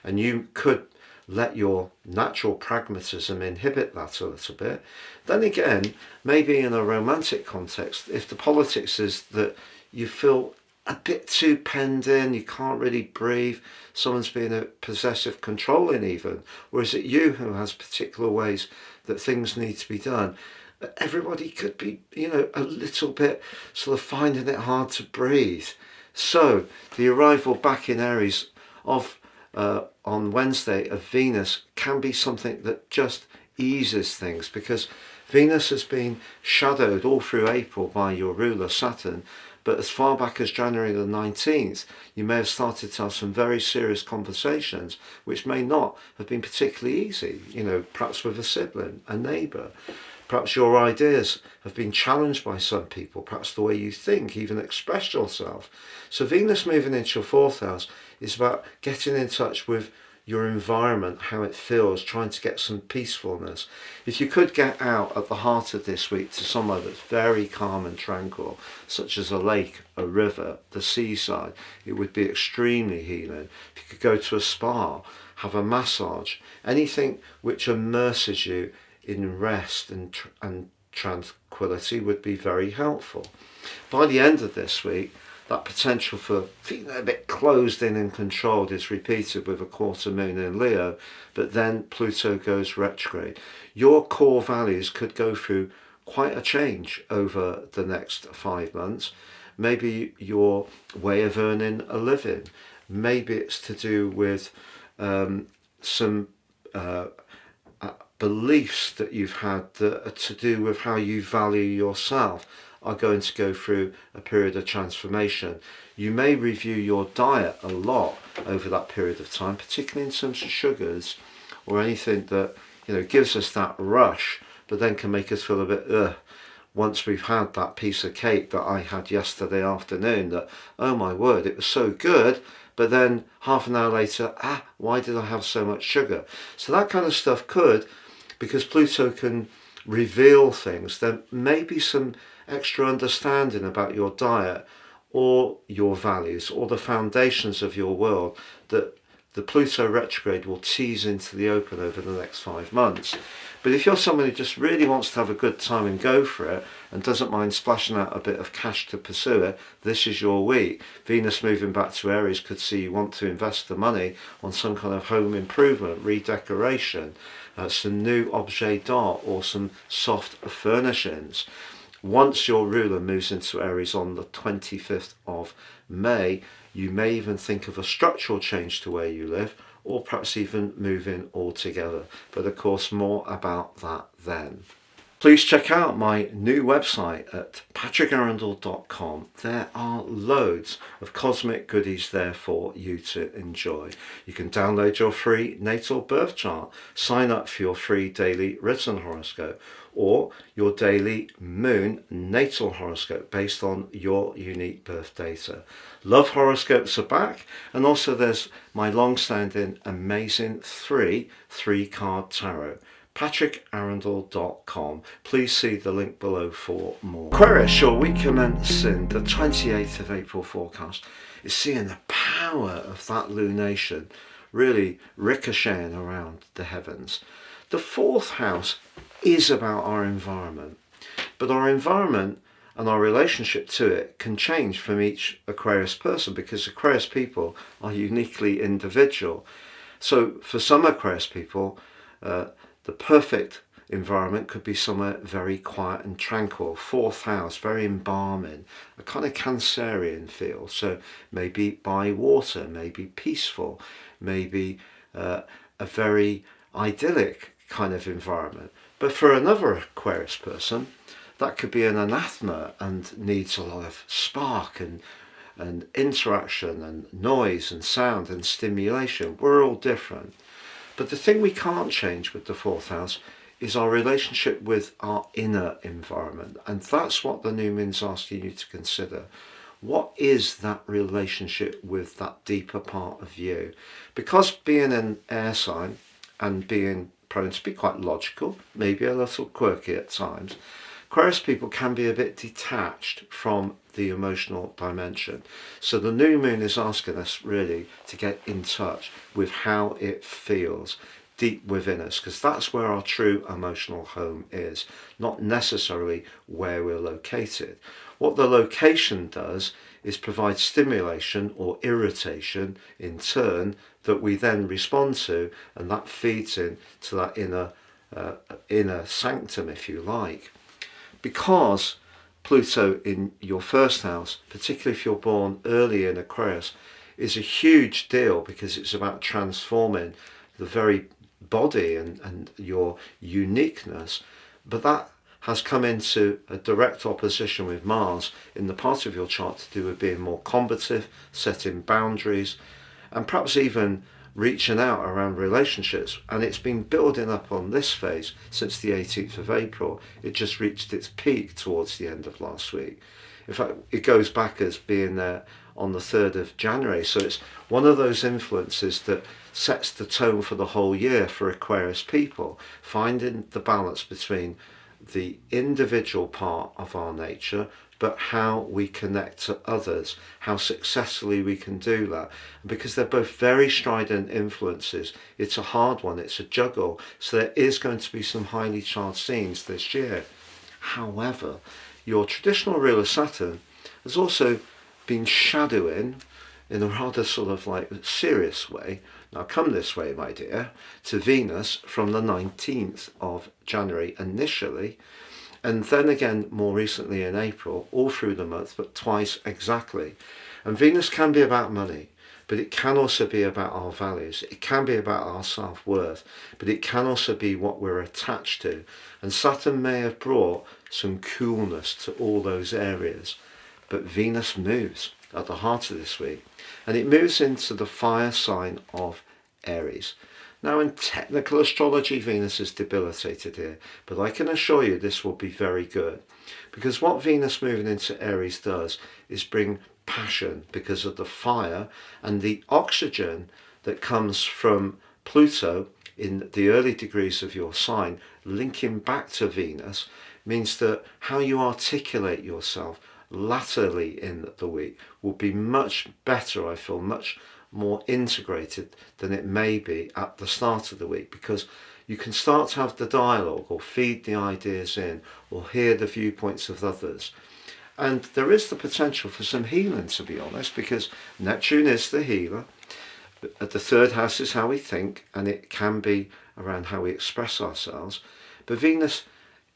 A: and you could let your natural pragmatism inhibit that a little bit. Then again, maybe in a romantic context, if the politics is that you feel a bit too penned in, you can't really breathe, someone's being a possessive, controlling even, or is it you who has particular ways that things need to be done? Everybody could be, a little bit sort of finding it hard to breathe. So the arrival back in Aries of on Wednesday of Venus can be something that just eases things, because Venus has been shadowed all through April by your ruler Saturn. But as far back as January the 19th, you may have started to have some very serious conversations, which may not have been particularly easy, perhaps with a sibling, a neighbour. Perhaps your ideas have been challenged by some people, perhaps the way you think, even express yourself. So Venus moving into your 4th house is about getting in touch with your environment, how it feels, trying to get some peacefulness. If you could get out at the heart of this week to somewhere that's very calm and tranquil, such as a lake, a river, the seaside, it would be extremely healing. If you could go to a spa, have a massage, anything which immerses you in rest and tranquility would be very helpful. By the end of this week, that potential for feeling a bit closed in and controlled is repeated with a quarter moon in Leo, but then Pluto goes retrograde. Your core values could go through quite a change over the next 5 months. Maybe your way of earning a living. Maybe it's to do with some beliefs that you've had that are to do with how you value yourself are going to go through a period of transformation. You may review your diet a lot over that period of time, particularly in terms of sugars or anything that gives us that rush, but then can make us feel a bit once we've had that piece of cake that I had yesterday afternoon, that, oh my word, it was so good, but then half an hour later, why did I have so much sugar? So that kind of stuff could, because Pluto can reveal things, there may be some extra understanding about your diet or your values or the foundations of your world that the Pluto retrograde will tease into the open over the next 5 months. But if you're someone who just really wants to have a good time and go for it and doesn't mind splashing out a bit of cash to pursue it, this is your week. Venus moving back to Aries could see you want to invest the money on some kind of home improvement, redecoration, some new objet d'art or some soft furnishings. Once your ruler moves into Aries on the 25th of May, you may even think of a structural change to where you live, or perhaps even moving altogether. But of course, more about that then. Please check out my new website at patrickarundell.com. There are loads of cosmic goodies there for you to enjoy. You can download your free natal birth chart, sign up for your free daily written horoscope, or your daily moon natal horoscope based on your unique birth data. Love horoscopes are back, and also there's my long-standing amazing three-card tarot. patrickarundell.com. Please see the link below for more. Aquarius, your week commencing the 28th of April forecast is seeing the power of that lunation really ricocheting around the heavens. The fourth house is about our environment, but our environment and our relationship to it can change from each Aquarius person, because Aquarius people are uniquely individual. So for some Aquarius people, the perfect environment could be somewhere very quiet and tranquil. Fourth house, very embalming, a kind of Cancerian feel. So maybe by water, maybe peaceful, maybe a very idyllic kind of environment. But for another Aquarius person, that could be an anathema and needs a lot of spark and interaction and noise and sound and stimulation. We're all different. But the thing we can't change with the fourth house is our relationship with our inner environment. And that's what the new moon's asking you to consider. What is that relationship with that deeper part of you? Because being an air sign and being prone to be quite logical, maybe a little quirky at times, Aquarius people can be a bit detached from the emotional dimension. So the new moon is asking us really to get in touch with how it feels deep within us, because that's where our true emotional home is, not necessarily where we're located. What the location does is provide stimulation or irritation in turn that we then respond to, and that feeds into that inner sanctum, if you like. Because Pluto in your first house, particularly if you're born early in Aquarius, is a huge deal, because it's about transforming the very body and your uniqueness. But that has come into a direct opposition with Mars in the part of your chart to do with being more combative, setting boundaries, and perhaps even reaching out around relationships. And it's been building up on this phase since the 18th of April. It just reached its peak towards the end of last week. In fact, it goes back as being there on the 3rd of January. So it's one of those influences that sets the tone for the whole year for Aquarius people, finding the balance between the individual part of our nature, but how we connect to others, how successfully we can do that. And because they're both very strident influences, it's a hard one, it's a juggle. So there is going to be some highly charged scenes this year. However, your traditional ruler Saturn has also been shadowing in a rather sort of like serious way. Now come this way, my dear, to Venus from the 19th of January initially, and then again more recently in April, all through the month, but twice exactly. And Venus can be about money, but it can also be about our values. It can be about our self-worth, but it can also be what we're attached to. And Saturn may have brought some coolness to all those areas. But Venus moves at the heart of this week, and it moves into the fire sign of Aries. Now in technical astrology, Venus is debilitated here, but I can assure you this will be very good, because what Venus moving into Aries does is bring passion because of the fire and the oxygen that comes from Pluto in the early degrees of your sign, linking back to Venus, means that how you articulate yourself latterly in the week will be much better, I feel, much more integrated than it may be at the start of the week, because you can start to have the dialogue or feed the ideas in or hear the viewpoints of others. And there is the potential for some healing, to be honest, because Neptune is the healer. At the third house is how we think, and it can be around how we express ourselves. But Venus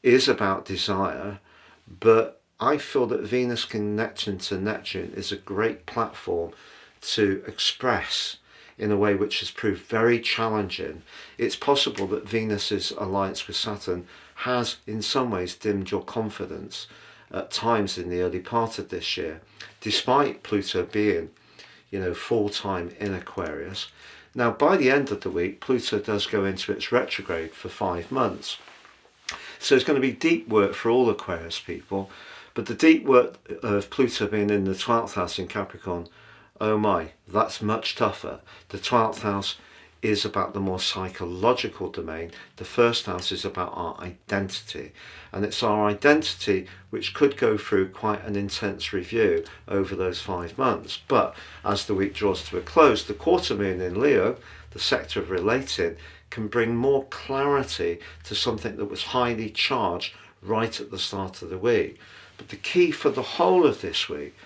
A: is about desire, but I feel that Venus connecting to Neptune is a great platform to express in a way which has proved very challenging, it's possible that Venus's alliance with Saturn has in some ways dimmed your confidence at times in the early part of this year, despite Pluto being, full-time in Aquarius. Now, by the end of the week, Pluto does go into its retrograde for 5 months. So it's going to be deep work for all Aquarius people, but the deep work of Pluto being in the 12th house in Capricorn, oh my, that's much tougher. The 12th house is about the more psychological domain. The first house is about our identity, and it's our identity which could go through quite an intense review over those 5 months. But as the week draws to a close, the quarter moon in Leo, the sector of relating, can bring more clarity to something that was highly charged right at the start of the week. But the key for the whole of this week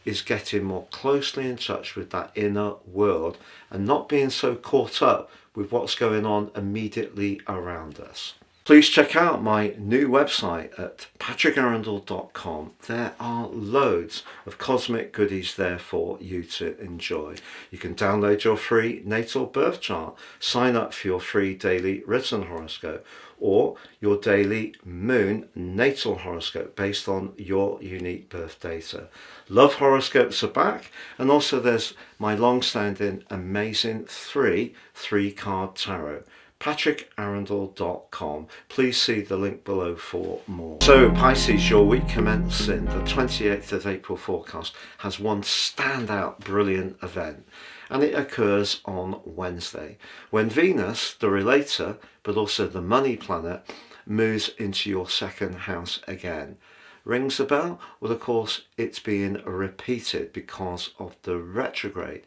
A: is getting more closely in touch with that inner world and not being so caught up with what's going on immediately around us. Please check out my new website at patrickarundell.com. There are loads of cosmic goodies there for you to enjoy. You can download your free natal birth chart, sign up for your free daily written horoscope, or your daily moon natal horoscope based on your unique birth data. Love horoscopes are back, and also there's my long-standing amazing three-card tarot. patrickarundell.com. Please see the link below for more. So Pisces, your week commencing the 28th of April forecast has one standout brilliant event, and it occurs on Wednesday when Venus, the relator but also the money planet, moves into your second house again. Rings a bell? Well, of course, it's being repeated because of the retrograde.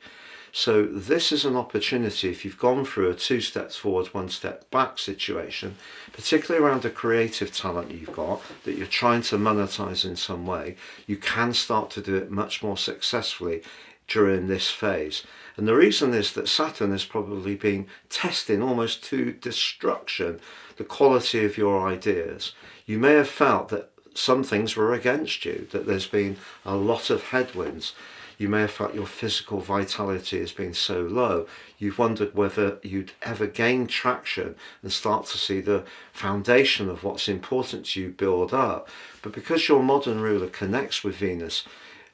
A: So this is an opportunity, if you've gone through a 2 steps forward, 1 step back situation, particularly around a creative talent you've got that you're trying to monetize in some way, you can start to do it much more successfully during this phase. And the reason is that Saturn has probably been testing almost to destruction the quality of your ideas. You may have felt that some things were against you, that there's been a lot of headwinds. You may have felt your physical vitality has been so low. You've wondered whether you'd ever gain traction and start to see the foundation of what's important to you build up. But because your modern ruler connects with Venus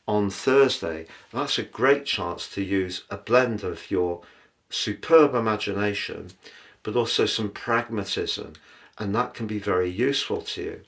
A: on Thursday, that's a great chance to use a blend of your superb imagination, but also some pragmatism, and that can be very useful to you.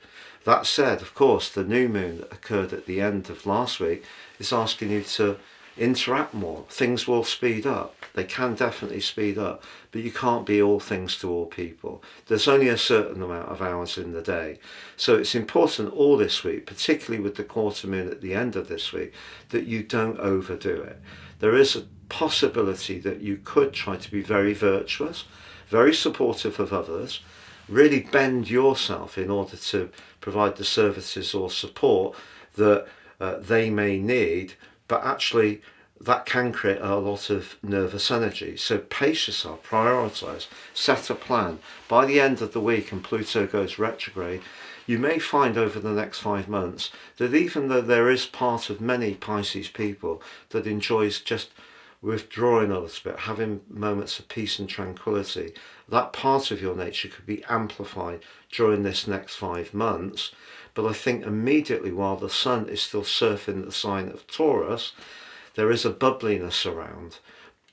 A: That said, of course, the new moon that occurred at the end of last week is asking you to interact more. Things will speed up. They can definitely speed up, but you can't be all things to all people. There's only a certain amount of hours in the day. So it's important all this week, particularly with the quarter moon at the end of this week, that you don't overdo it. There is a possibility that you could try to be very virtuous, very supportive of others, really bend yourself in order to provide the services or support that they may need, but actually that can create a lot of nervous energy. So pace yourself, prioritize, set a plan. By the end of the week, and Pluto goes retrograde, you may find over the next 5 months that even though there is part of many Pisces people that enjoys just withdrawing a little bit, having moments of peace and tranquility, that part of your nature could be amplified during this next 5 months. But I think immediately while the sun is still surfing the sign of Taurus, there is a bubbliness around.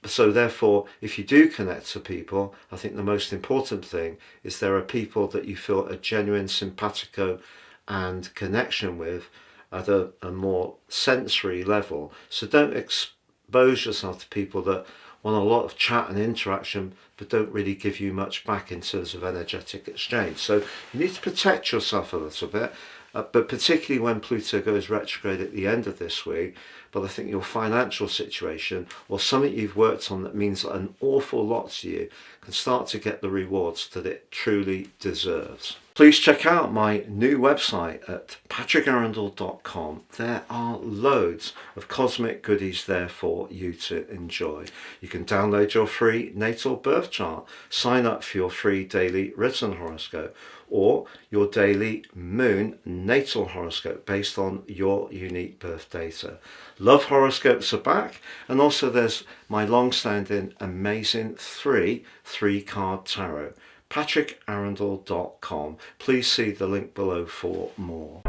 A: So therefore, if you do connect to people, I think the most important thing is there are people that you feel a genuine simpatico and connection with at a more sensory level. So don't expose yourself to people that want a lot of chat and interaction but don't really give you much back in terms of energetic exchange. So you need to protect yourself a little bit, but particularly when Pluto goes retrograde at the end of this week. But I think your financial situation or something you've worked on that means an awful lot to you can start to get the rewards that it truly deserves. Please check out my new website at patrickarundell.com. There are loads of cosmic goodies there for you to enjoy. You can download your free natal birth chart, sign up for your free daily written horoscope, or your daily moon natal horoscope based on your unique birth data. Love horoscopes are back, and also there's my long-standing amazing three-card tarot. PatrickArundell.com. Please see the link below for more.